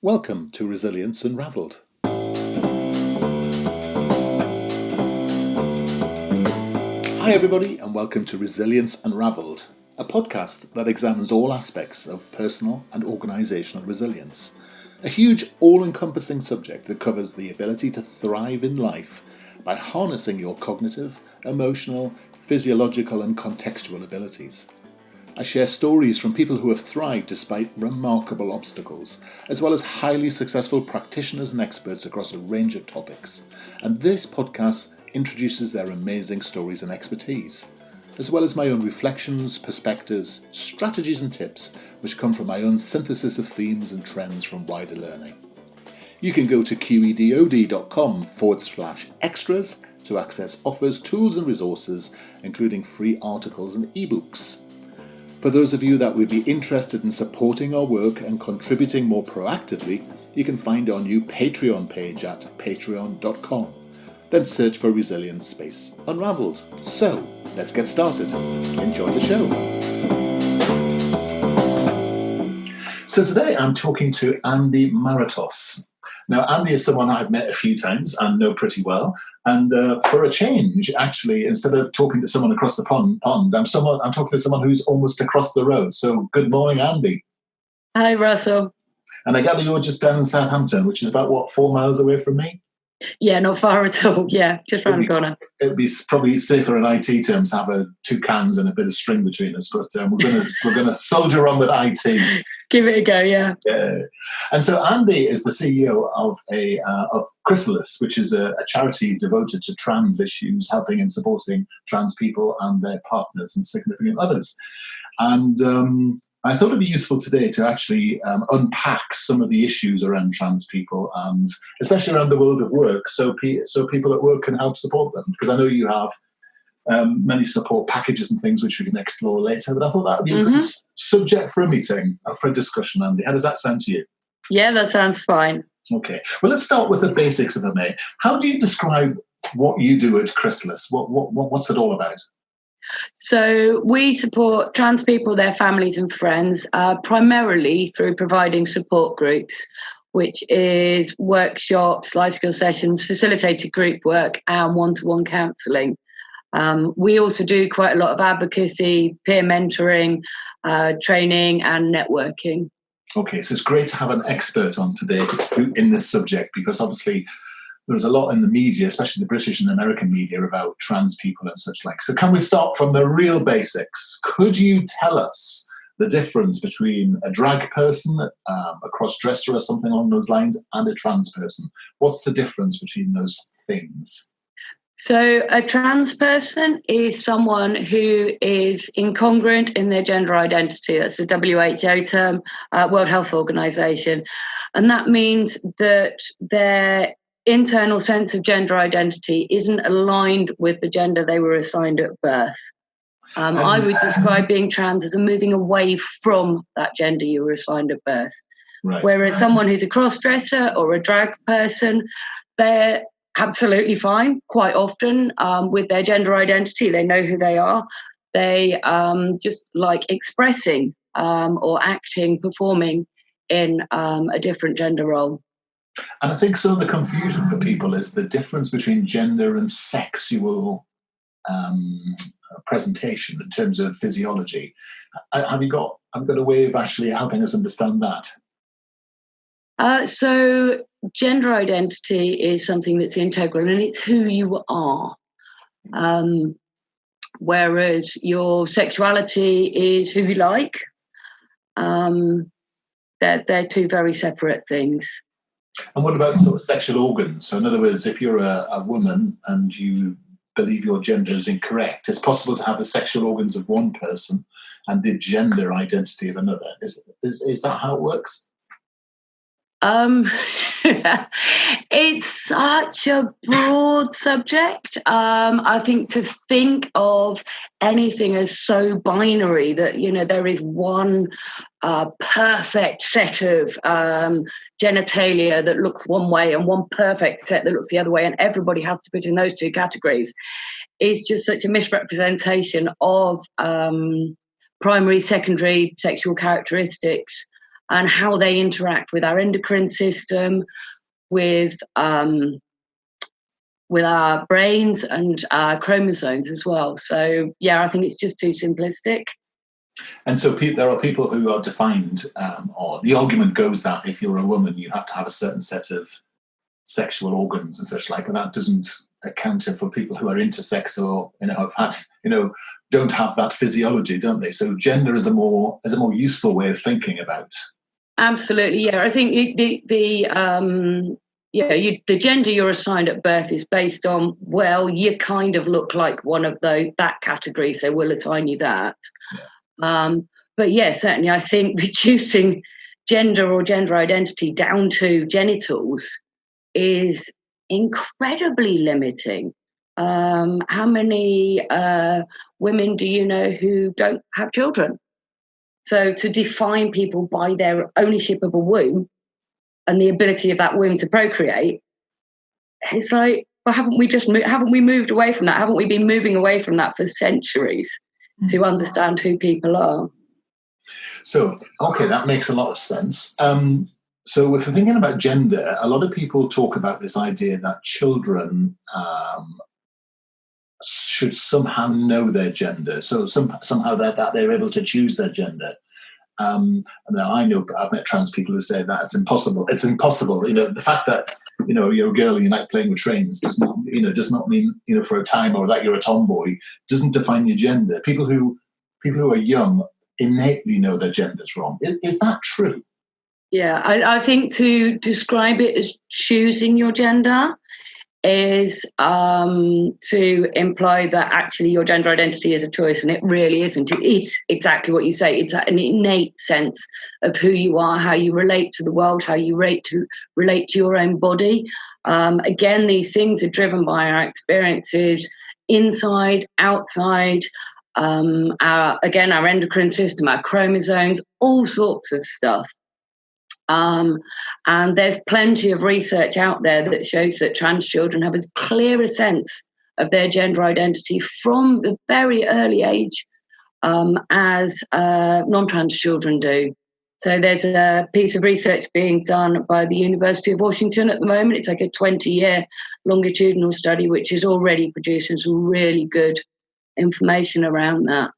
Welcome to Resilience Unravelled. Hi everybody and welcome to Resilience Unravelled, a podcast that examines all aspects of personal and organisational resilience. A huge all-encompassing subject that covers the ability to thrive in life by harnessing your cognitive, emotional, physiological and contextual abilities. I share stories from people who have thrived despite remarkable obstacles, as well as highly successful practitioners and experts across a range of topics. And this podcast introduces their amazing stories and expertise, as well as my own reflections, perspectives, strategies and tips, which come from my own synthesis of themes and trends from wider learning. You can go to qedod.com/extras to access offers, tools and resources, including free articles and ebooks. For those of you that would be interested in supporting our work and contributing more proactively, you can find our new Patreon page at patreon.com. Then search for Resilience Space Unravelled. So, let's get started. Enjoy the show. So today I'm talking to Andi Maratos. Now, Andi is someone I've met a few times and know pretty well. And for a change, actually, instead of talking to someone across the pond, I'm talking to someone who's almost across the road. So good morning, Andi. Hi, Russell. And I gather you're just down in Southampton, which is about, 4 miles away from me? Yeah, not far at all. Yeah, just round the corner. It'd be probably safer in IT terms to have two cans and a bit of string between us, but we're gonna soldier on with IT. Give it a go, yeah. Yeah. And so Andi is the CEO of Chrysalis, which is a charity devoted to trans issues, helping and supporting trans people and their partners and significant others. And I thought it'd be useful today to actually unpack some of the issues around trans people, and especially around the world of work, so people at work can help support them. Because I know you have many support packages and things which we can explore later. But I thought that would be a good subject for a meeting, for a discussion, Andi. How does that sound to you? Yeah, that sounds fine. Okay. Well, let's start with the basics, if I may. How do you describe what you do at Chrysalis? What's it all about? So we support trans people, their families and friends, primarily through providing support groups, which is workshops, life skill sessions, facilitated group work and one-to-one counselling. We also do quite a lot of advocacy, peer mentoring, training and networking. Okay, so it's great to have an expert on today in this subject, because obviously there's a lot in the media, especially the British and American media, about trans people and such like. So can we start from the real basics? Could you tell us the difference between a drag person, a cross-dresser or something along those lines, and a trans person? What's the difference between those things? So a trans person is someone who is incongruent in their gender identity. That's the WHO term, World Health Organization. And that means that their internal sense of gender identity isn't aligned with the gender they were assigned at birth. I would describe being trans as a moving away from that gender you were assigned at birth. Right. Whereas someone who's a cross-dresser or a drag person, they're absolutely fine quite often with their gender identity. They know who they are. They just like expressing or acting, performing in a different gender role. And I think some of the confusion for people is the difference between gender and sexual presentation in terms of physiology. Have you got a way of actually helping us understand that? So gender identity is something that's integral and it's who you are. Whereas your sexuality is who you like. They're two very separate things. And what about sort of sexual organs? So in other words, if you're a woman and you believe your gender is incorrect, it's possible to have the sexual organs of one person and the gender identity of another. Is that how it works? It's such a broad subject. I think to think of anything as so binary that, there is one perfect set of genitalia that looks one way and one perfect set that looks the other way, and everybody has to put in those two categories, is just such a misrepresentation of primary, secondary sexual characteristics. and how they interact with our endocrine system, with our brains and our chromosomes as well. So, yeah, I think it's just too simplistic. And so there are people who are defined, or the argument goes that if you're a woman, you have to have a certain set of sexual organs and such like, and that doesn't account for people who are intersex or, have had, don't have that physiology, don't they? So gender is a more useful way of thinking about. Absolutely, yeah. I think the gender you're assigned at birth is based on, well, you kind of look like one of that category, so we'll assign you that. Yeah. But yeah, certainly I think reducing gender or gender identity down to genitals is incredibly limiting. How many women do you know who don't have children? So to define people by their ownership of a womb and the ability of that womb to procreate, it's like, well, haven't we moved away from that? Haven't we been moving away from that for centuries to understand who people are? So, okay, that makes a lot of sense. So if we're thinking about gender, a lot of people talk about this idea that children should somehow know their gender, so somehow that they're able to choose their gender. Now I know I've met trans people who say that it's impossible. It's impossible. The fact that you're a girl and you like playing with trains does not mean for a time, or that you're a tomboy doesn't define your gender. People who are young innately know their gender's wrong. Is that true? Yeah, I think to describe it as choosing your gender is to imply that actually your gender identity is a choice, and it really isn't. It is exactly what you say. It's an innate sense of who you are, how you relate to the world, how you relate to your own body. Again, these things are driven by our experiences inside, outside, our endocrine system, our chromosomes, all sorts of stuff. And there's plenty of research out there that shows that trans children have as clear a sense of their gender identity from the very early age as non-trans children do. So there's a piece of research being done by the University of Washington at the moment. It's like a 20-year longitudinal study, which is already producing some really good information around that.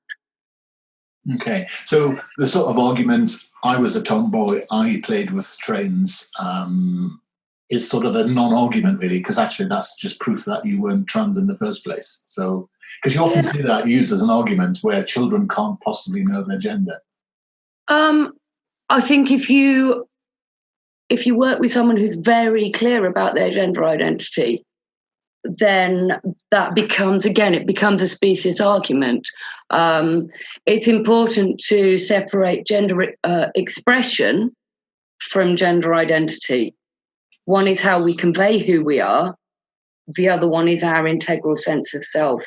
Okay, so the sort of argument, I was a tomboy, I played with trains, is sort of a non-argument really, because actually that's just proof that you weren't trans in the first place. So, because you often see that used as an argument where children can't possibly know their gender. I think if you work with someone who's very clear about their gender identity, then that becomes a specious argument. It's important to separate gender expression from gender identity. One is how we convey who we are. The other one is our integral sense of self.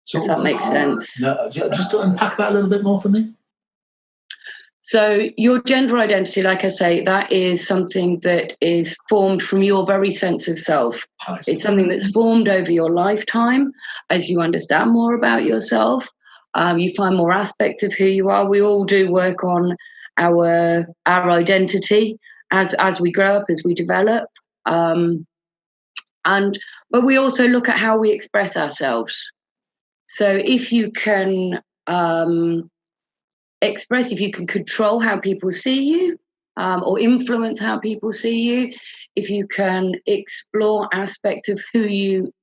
So, if that makes sense. Just to unpack that a little bit more for me. So your gender identity, like I say, that is something that is formed from your very sense of self. It's something that's formed over your lifetime as you understand more about yourself. You find more aspects of who you are. We all do work on our identity as we grow up, as we develop. But we also look at how we express ourselves. So if you can if you can control how people see you, or influence how people see you, if you can explore aspects of who you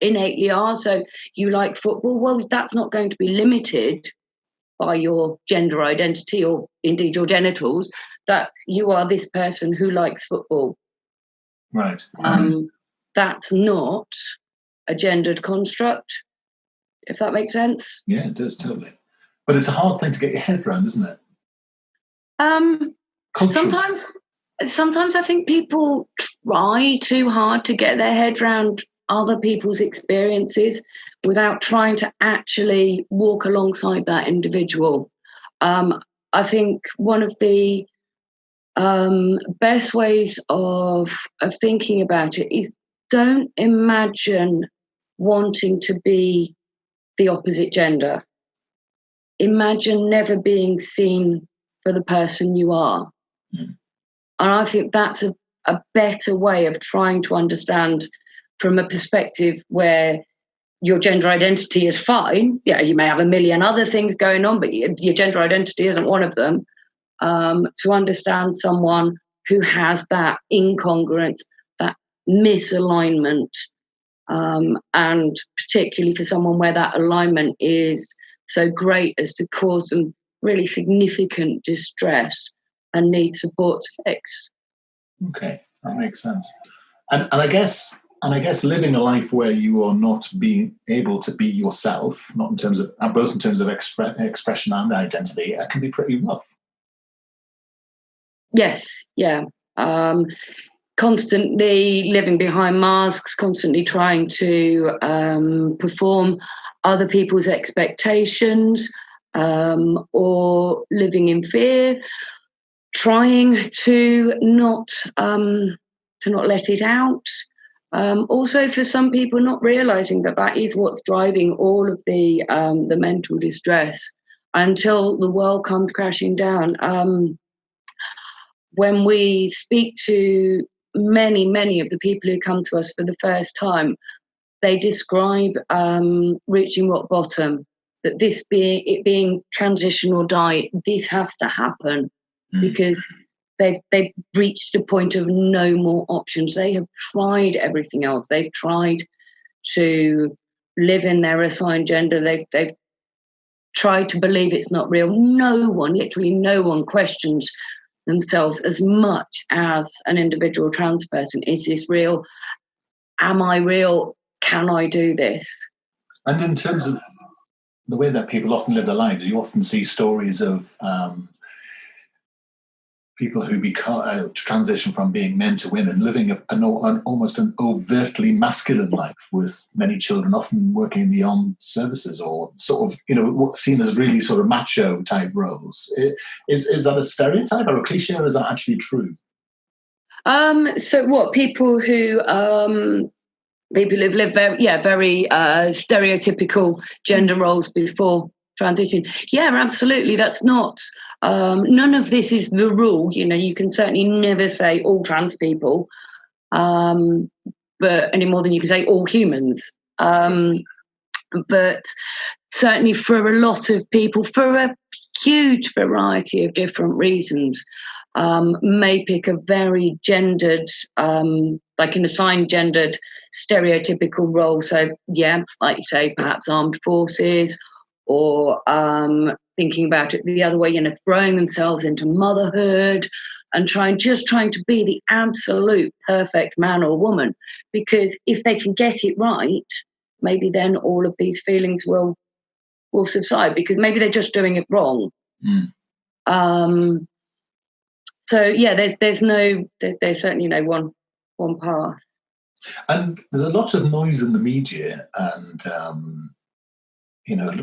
innately are, so you like football, well, that's not going to be limited by your gender identity or indeed your genitals, that you are this person who likes football. Right. That's not a gendered construct, if that makes sense. Yeah, it does, totally. But it's a hard thing to get your head around, isn't it? Sometimes I think people try too hard to get their head around other people's experiences without trying to actually walk alongside that individual. I think one of the best ways of thinking about it is, don't imagine wanting to be the opposite gender. Imagine never being seen for the person you are. Mm. And I think that's a better way of trying to understand from a perspective where your gender identity is fine. Yeah, you may have a million other things going on, but your gender identity isn't one of them. To understand someone who has that incongruence, that misalignment, and particularly for someone where that alignment is so great as to cause them really significant distress and need support to fix. Okay, that makes sense. And I guess living a life where you are not being able to be yourself, not in terms of both in terms of expression and identity, it can be pretty rough. Yes, yeah. Constantly living behind masks, constantly trying to perform other people's expectations, or living in fear, trying to not let it out. Also, for some people, not realising that is what's driving all of the mental distress until the world comes crashing down. When we speak to many of the people who come to us for the first time, they describe reaching rock bottom, that it being transition or die, this has to happen because they've reached a point of no more options. They have tried everything else. They've tried to live in their assigned gender. They've tried to believe it's not real. Literally no one questions themselves as much as an individual trans person. Is this real? Am I real? Can I do this? And in terms of the way that people often live their lives, you often see stories of people who transition from being men to women, living almost an overtly masculine life with many children, often working in the armed services or sort of, seen as really sort of macho type roles. Is that a stereotype or a cliche, or is that actually true? So what, people who've lived very stereotypical gender roles before transition. Yeah, absolutely. That's not, none of this is the rule. You can certainly never say all trans people, but any more than you can say all humans. But certainly for a lot of people, for a huge variety of different reasons, may pick a very gendered, like an assigned gendered stereotypical role. So yeah, like you say, perhaps armed forces, or thinking about it the other way, throwing themselves into motherhood and trying to be the absolute perfect man or woman. Because if they can get it right, maybe then all of these feelings will subside, because maybe they're just doing it wrong. So yeah, there's certainly no one path. And there's a lot of noise in the media, and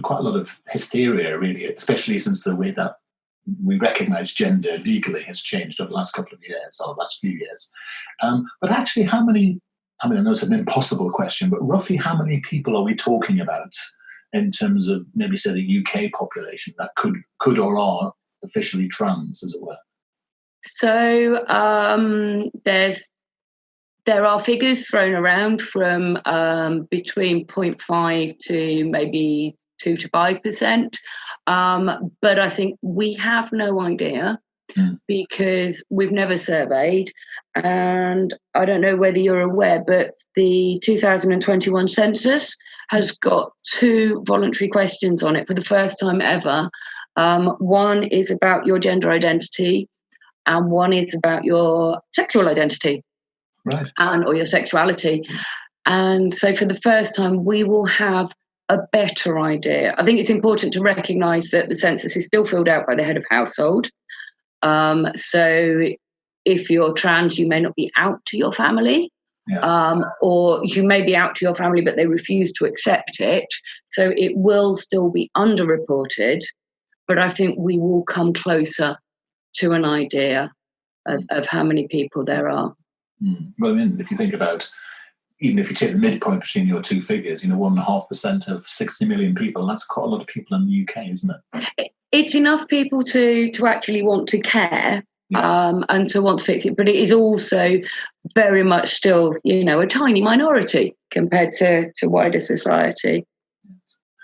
quite a lot of hysteria, really, especially since the way that we recognise gender legally has changed over the last couple of years, or the last few years. But actually, how many? I mean, I know it's an impossible question, but roughly how many people are we talking about in terms of maybe, say, the UK population that could or are officially trans, as it were? So there are figures thrown around from between 0.5 to maybe 2 to 5%, but I think we have no idea because we've never surveyed, and I don't know whether you're aware, but the 2021 census has got 2 voluntary questions on it for the first time ever. One is about your gender identity, and one is about your sexual identity. Right. Or your sexuality. And so for the first time, we will have a better idea. I think it's important to recognise that the census is still filled out by the head of household. So if you're trans, you may not be out to your family, or you may be out to your family, but they refuse to accept it. So it will still be underreported, but I think we will come closer to an idea of how many people there are. Well, I mean, if you think about, even if you take the midpoint between your two figures, 1.5% of 60 million people, that's quite a lot of people in the UK, isn't it? It's enough people to actually want to care. Yeah. And to want to fix it, but it is also very much still, a tiny minority compared to wider society.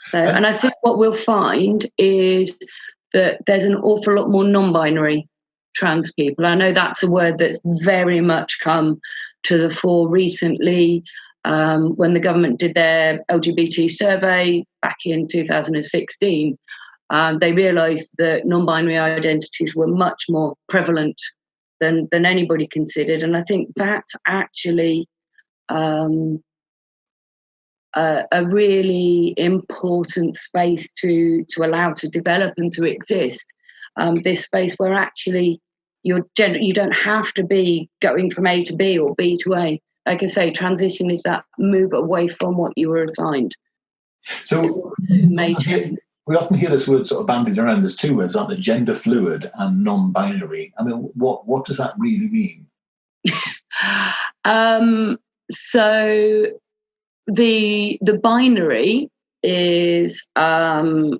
So, and I think what we'll find is that there's an awful lot more non-binary trans people. I know that's a word that's very much come to the fore recently. When the government did their LGBT survey back in 2016, they realised that non-binary identities were much more prevalent than anybody considered. And I think that's actually a really important space to allow to develop and to exist. This space where actually you don't have to be going from A to B or B to A. Like I say, transition is that move away from what you were assigned. So we often hear this word sort of bandied around. There's two words, aren't there? Gender fluid and non-binary. I mean, what does that really mean? So the binary is the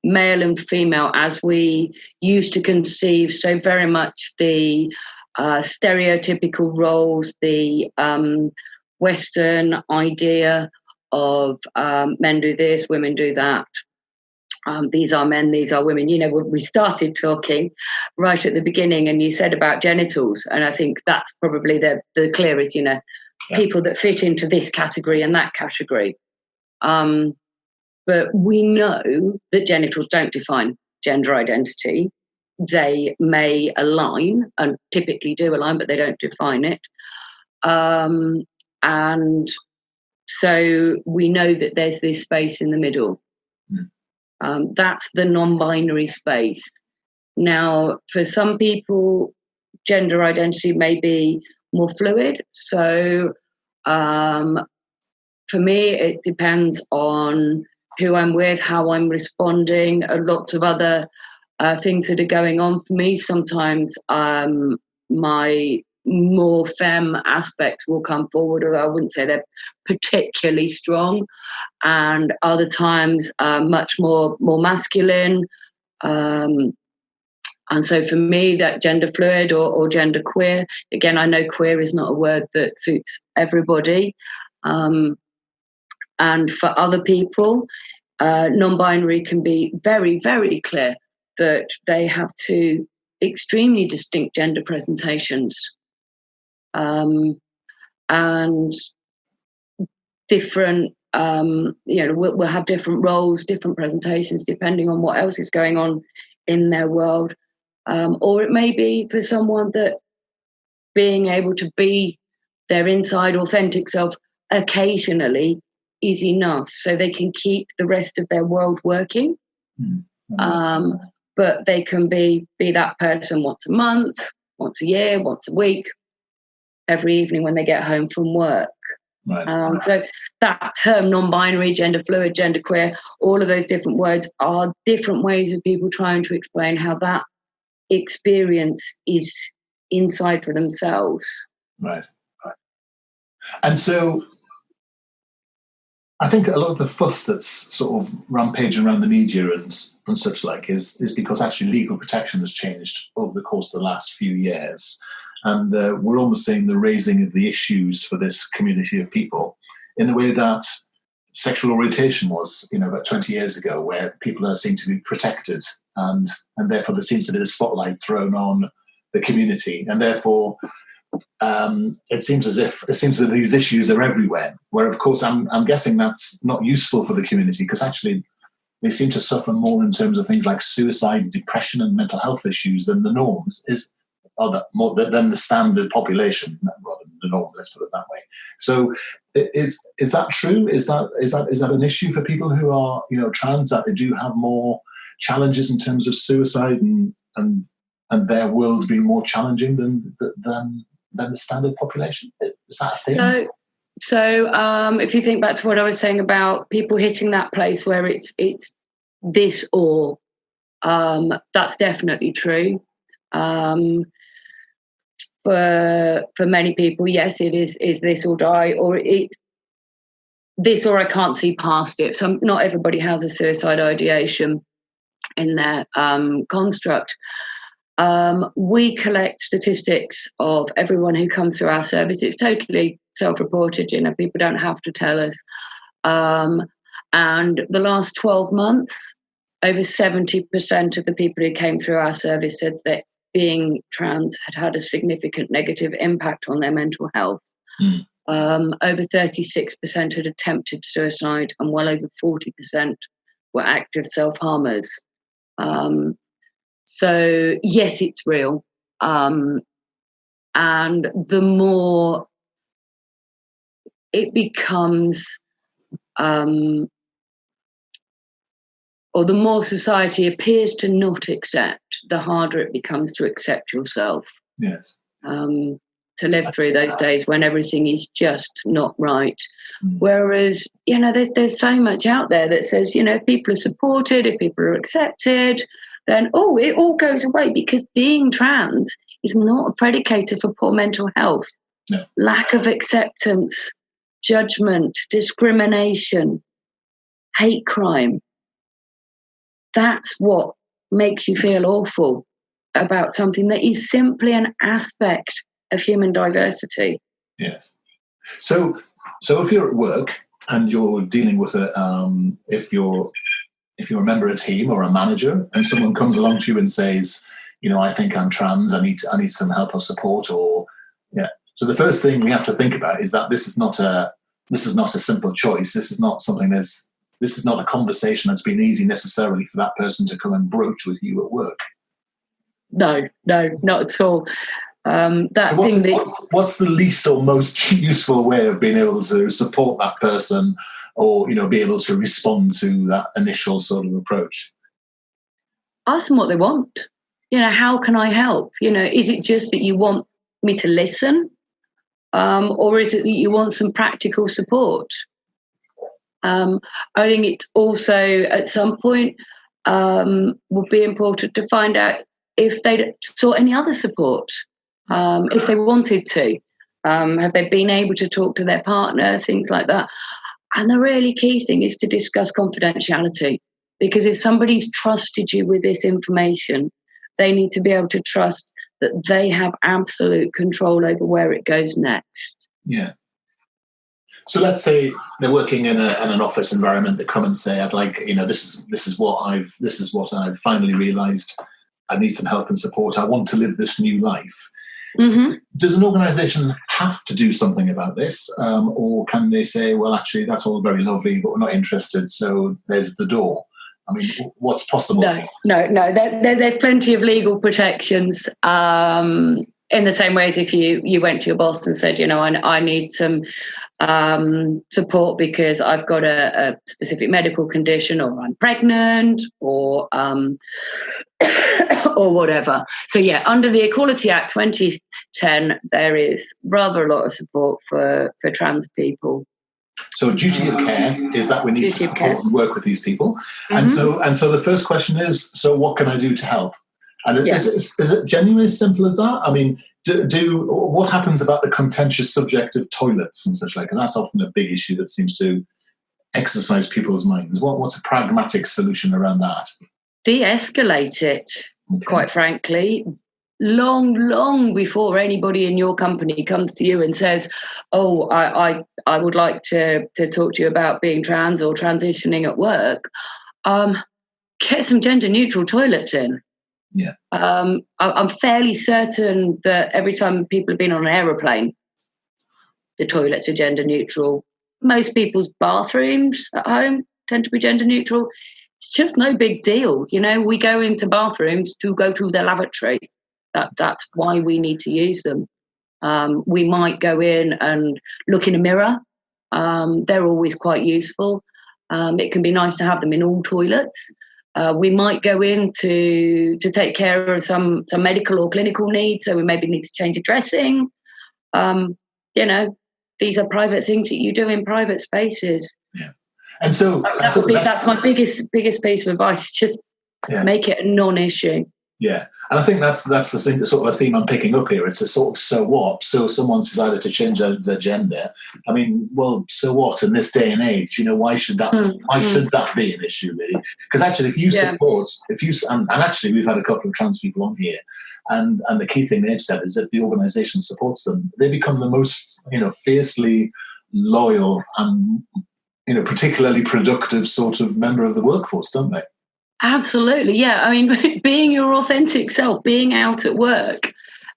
male and female as we used to conceive. So very much the stereotypical roles, the Western idea of men do this, women do that. These are men, these are women. We started talking right at the beginning, and you said about genitals, and I think that's probably the clearest. Yeah. People that fit into this category and that category. But we know that genitals don't define gender identity. They may align, and typically do align, but they don't define it. And so we know that there's this space in the middle. That's the non-binary space. Now, for some people, gender identity may be more fluid. So for me, it depends on who I'm with, how I'm responding, lots of other things that are going on for me. Sometimes my more femme aspects will come forward, or I wouldn't say they're particularly strong, and other times much more masculine. And so for me, that gender fluid or gender queer, again, I know queer is not a word that suits everybody. And for other people, non-binary can be very, very clear that they have two extremely distinct gender presentations. And different, we'll have different roles, different presentations, depending on what else is going on in their world. Or it may be for someone that being able to be their inside authentic self occasionally is enough, so they can keep the rest of their world working. But they can be that person once a month, once a year, once a week, every evening when they get home from work. Right. So that term non-binary, gender fluid, gender queer, all of those different words are different ways of people trying to explain how that experience is inside for themselves. Right. And so I think a lot of the fuss that's sort of rampaging around the media and such like is because actually legal protection has changed over the course of the last few years. And we're almost seeing the raising of the issues for this community of people in the way that sexual orientation was, about 20 years ago, where people seem to be protected, and therefore there seems to be the spotlight thrown on the community, and therefore it seems that these issues are everywhere. Where, of course, I'm guessing that's not useful for the community, because actually they seem to suffer more in terms of things like suicide, depression, and mental health issues than the norms than the standard population, rather than the norm. Let's put it that way. So, is that true? Is that an issue for people who are trans, that they do have more challenges in terms of suicide and their world being more challenging than the standard population? Is that a thing? So if you think back to what I was saying about people hitting that place where it's this or, that's definitely true. for many people, yes, it is this or die, or it's this or I can't see past it. So not everybody has a suicide ideation in their construct. We collect statistics of everyone who comes through our service. It's totally self-reported, people don't have to tell us. And the last 12 months, over 70% of the people who came through our service said that being trans had a significant negative impact on their mental health. Over 36% had attempted suicide, and well over 40% were active self-harmers. So yes, it's real. And the more it becomes, or the more society appears to not accept, the harder it becomes to accept yourself. Yes. To live through those days when everything is just not right. Whereas, there's so much out there that says, if people are supported, if people are accepted, then, it all goes away, because being trans is not a predicator for poor mental health. No. Lack of acceptance, judgment, discrimination, hate crime. That's what makes you feel awful about something that is simply an aspect of human diversity. Yes. So if you're at work and you're dealing with if you're a member of a team or a manager, and someone comes along to you and says, I think I'm trans, I need some help or support, So the first thing we have to think about is that this is not a simple choice. This is not this is not a conversation that's been easy necessarily for that person to come and broach with you at work. No, not at all. What's the least or most useful way of being able to support that person, or be able to respond to that initial sort of approach? Ask them what they want. How can I help? Is it just that you want me to listen, or is it that you want some practical support? I think it's also at some point would be important to find out if they sought any other support. If they wanted to, have they been able to talk to their partner, things like that. And the really key thing is to discuss confidentiality, because if somebody's trusted you with this information, they need to be able to trust that they have absolute control over where it goes next. Yeah. So let's say they're working in an office environment. They come and say, "I'd like, this is what I've finally realised. I need some help and support. I want to live this new life." Mm-hmm. Does an organisation have to do something about this, or can they say, "Well, actually, that's all very lovely, but we're not interested, so there's the door"? I mean, what's possible? No. There's plenty of legal protections. In the same way as if you went to your boss and said, I need some support because I've got a specific medical condition, or I'm pregnant, or or whatever. So under the Equality Act 2010, there is rather a lot of support for trans people. So duty of care is that we need to support and work with these people. Mm-hmm. And so the first question is, so what can I do to help? And is it genuinely as simple as that? I mean, what happens about the contentious subject of toilets and such like? Because that's often a big issue that seems to exercise people's minds. What's a pragmatic solution around that? De-escalate it, quite frankly. Long before anybody in your company comes to you and says, "Oh, I would like to talk to you about being trans or transitioning at work," get some gender-neutral toilets in. Yeah. I'm fairly certain that every time people have been on an aeroplane, the toilets are gender neutral. Most people's bathrooms at home tend to be gender neutral. It's just no big deal. We go into bathrooms to go to the lavatory. That's why we need to use them. We might go in and look in a mirror. They're always quite useful. It can be nice to have them in all toilets. We might go in to take care of some medical or clinical needs, so we maybe need to change a dressing. These are private things that you do in private spaces. Yeah, and so that's my biggest piece of advice. Just make it a non-issue. Yeah, and I think that's the sort of a theme I'm picking up here. It's a sort of so what. So someone's decided to change their gender. I mean, well, so what? In this day and age, why should that be an issue, really? Because actually, if you support, and actually, we've had a couple of trans people on here, and the key thing they've said is if the organisation supports them, they become the most fiercely loyal and particularly productive sort of member of the workforce, don't they? Absolutely, yeah. I mean, being your authentic self, being out at work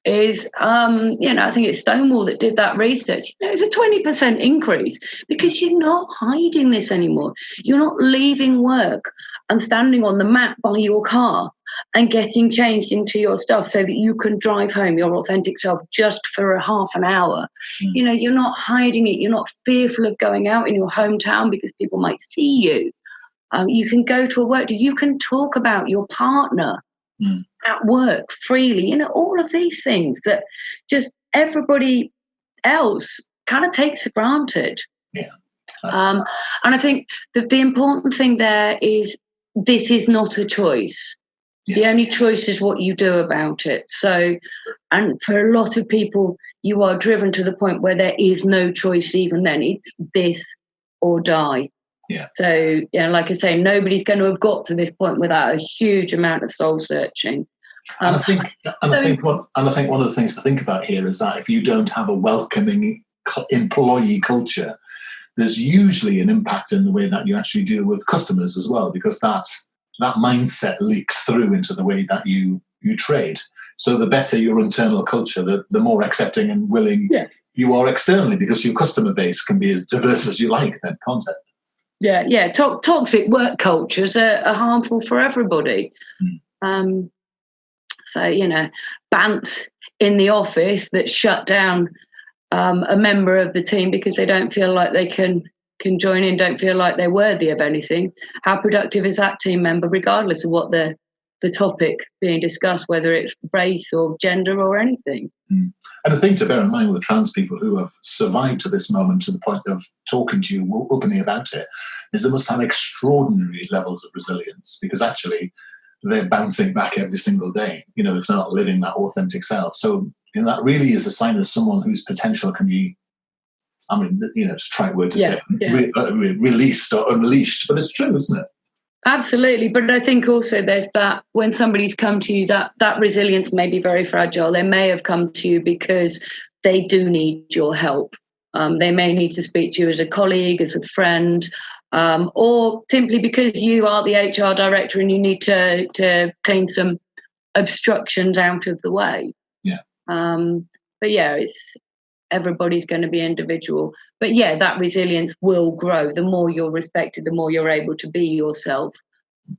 is, I think it's Stonewall that did that research. It's a 20% increase because you're not hiding this anymore. You're not leaving work and standing on the mat by your car and getting changed into your stuff so that you can drive home your authentic self just for a half an hour. You're not hiding it. You're not fearful of going out in your hometown because people might see you. You can go to a work, you can talk about your partner at work freely, all of these things that just everybody else kind of takes for granted. Yeah. And I think that the important thing there is this is not a choice. Yeah. The only choice is what you do about it. So, and for a lot of people, you are driven to the point where there is no choice even then. It's this or die. Yeah. So, like I say, nobody's going to have got to this point without a huge amount of soul searching. I think one of the things to think about here is that if you don't have a welcoming employee culture, there's usually an impact in the way that you actually deal with customers as well, because that mindset leaks through into the way that you trade. So the better your internal culture, the more accepting and willing you are externally, because your customer base can be as diverse as you like then, can't it? Yeah. Toxic work cultures are harmful for everybody. So, bants in the office that shut down a member of the team because they don't feel like they can join in, don't feel like they're worthy of anything. How productive is that team member, regardless of what the topic being discussed, whether it's race or gender or anything? And the thing to bear in mind with the trans people who have survived to this moment, to the point of talking to you openly about it, is they must have extraordinary levels of resilience, because actually they're bouncing back every single day, if they're not living that authentic self. So that really is a sign of someone whose potential can be, it's a trite word to say, released or unleashed, but it's true, isn't it? Absolutely. But I think also there's that when somebody's come to you, that resilience may be very fragile. They may have come to you because they do need your help. They may need to speak to you as a colleague, as a friend, or simply because you are the HR director and you need to clean some obstructions out of the way. Yeah. But it's everybody's going to be individual. But that resilience will grow. The more you're respected, the more you're able to be yourself.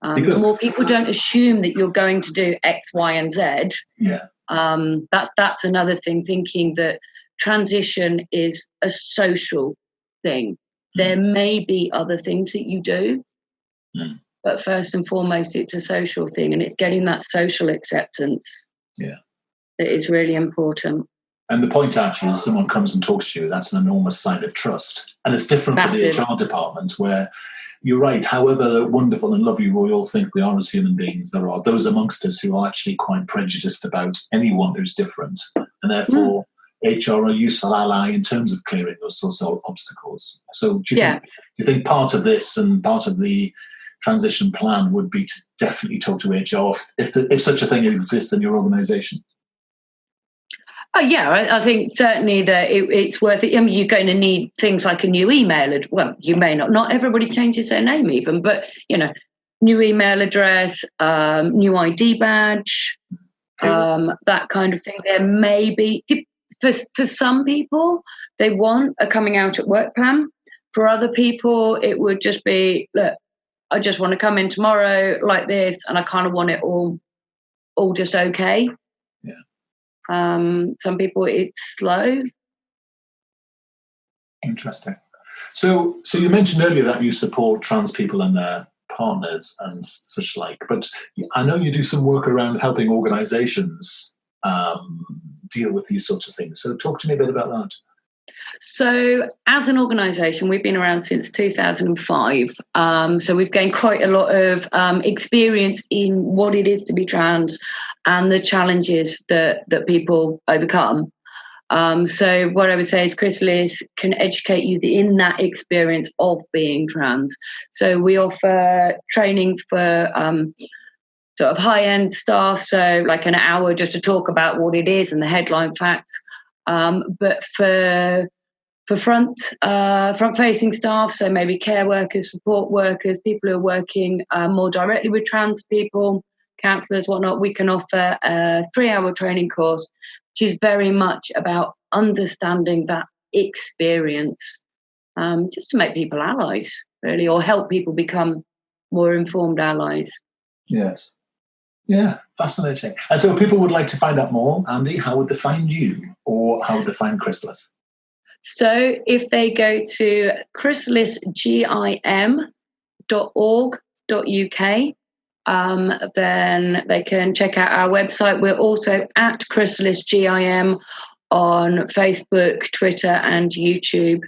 The more people don't assume that you're going to do X, Y, and Z. Yeah. That's another thing, thinking that transition is a social thing. There may be other things that you do, but first and foremost, it's a social thing, and it's getting that social acceptance. Yeah. That is really important. And the point actually is someone comes and talks to you, that's an enormous sign of trust. And it's different for the HR department, where you're right, however wonderful and lovely we all think we are as human beings, there are those amongst us who are actually quite prejudiced about anyone who's different. And therefore, HR are a useful ally in terms of clearing those social obstacles. So do you think part of this and part of the transition plan would be to definitely talk to HR if such a thing exists in your organisation? Oh, yeah, I think certainly that it's worth it. I mean, you're going to need things like a new email. Well, you may not everybody changes their name even, but, new email address, new ID badge, that kind of thing. There may be, for some people, they want a coming out at work plan. For other people, it would just be, look, I just want to come in tomorrow like this, and I kind of want it all just okay. Yeah. Some people it's slow. Interesting. So you mentioned earlier that you support trans people and their partners and such like, but I know you do some work around helping organisations deal with these sorts of things. So talk to me a bit about that. So, as an organisation, we've been around since 2005. So, we've gained quite a lot of experience in what it is to be trans and the challenges that people overcome. So, what I would say is Chrysalis can educate you in that experience of being trans. So, we offer training for sort of high-end staff, so like an hour just to talk about what it is and the headline facts. But for front-facing staff, so maybe care workers, support workers, people who are working more directly with trans people, counsellors, whatnot, we can offer a 3-hour training course, which is very much about understanding that experience, just to make people allies, really, or help people become more informed allies. Yes. Yeah, fascinating. And so if people would like to find out more, Andi, how would they find you, or how would they find Chrysalis? So if they go to chrysalisgim.org.uk, then they can check out our website. We're also at chrysalisgim on Facebook, Twitter, and YouTube.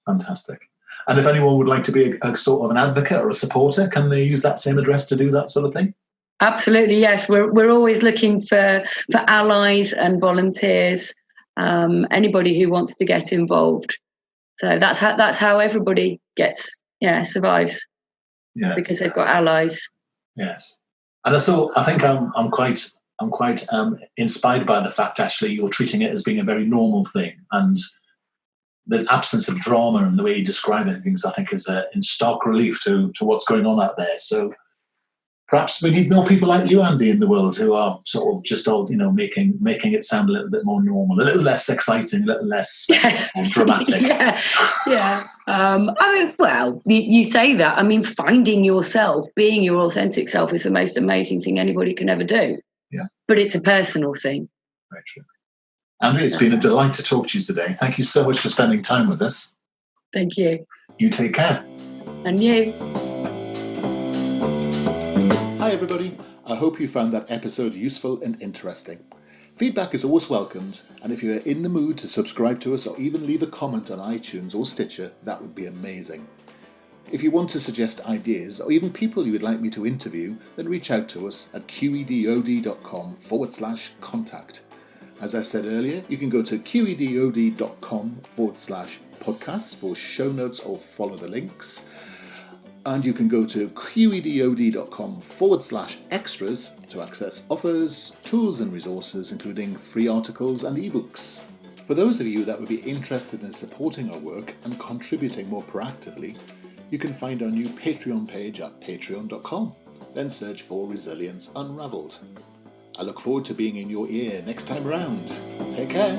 Fantastic. And if anyone would like to be a sort of an advocate or a supporter, can they use that same address to do that sort of thing? Absolutely, yes. We're always looking for allies and volunteers. Anybody who wants to get involved. So that's how everybody survives. Yes. Because they've got allies. Yes. And I think I'm quite inspired by the fact actually you're treating it as being a very normal thing, and the absence of drama and the way you describe it, things I think is in stark relief to what's going on out there. So perhaps we need more people like you, Andi, in the world who are sort of just all, making it sound a little bit more normal, a little less exciting, a little less special or dramatic. Yeah. You say that. I mean, finding yourself, being your authentic self is the most amazing thing anybody can ever do. Yeah. But it's a personal thing. Very true. Andi, it's been a delight to talk to you today. Thank you so much for spending time with us. Thank you. You take care. And you. Hi everybody, I hope you found that episode useful and interesting. Feedback is always welcomed, and if you are in the mood to subscribe to us or even leave a comment on iTunes or Stitcher, that would be amazing. If you want to suggest ideas or even people you would like me to interview, then reach out to us at qedod.com/contact. As I said earlier, you can go to qedod.com/podcasts for show notes or follow the links. And you can go to qedod.com/extras to access offers, tools and resources, including free articles and ebooks. For those of you that would be interested in supporting our work and contributing more proactively, you can find our new Patreon page at patreon.com. Then search for Resilience Unravelled. I look forward to being in your ear next time around. Take care.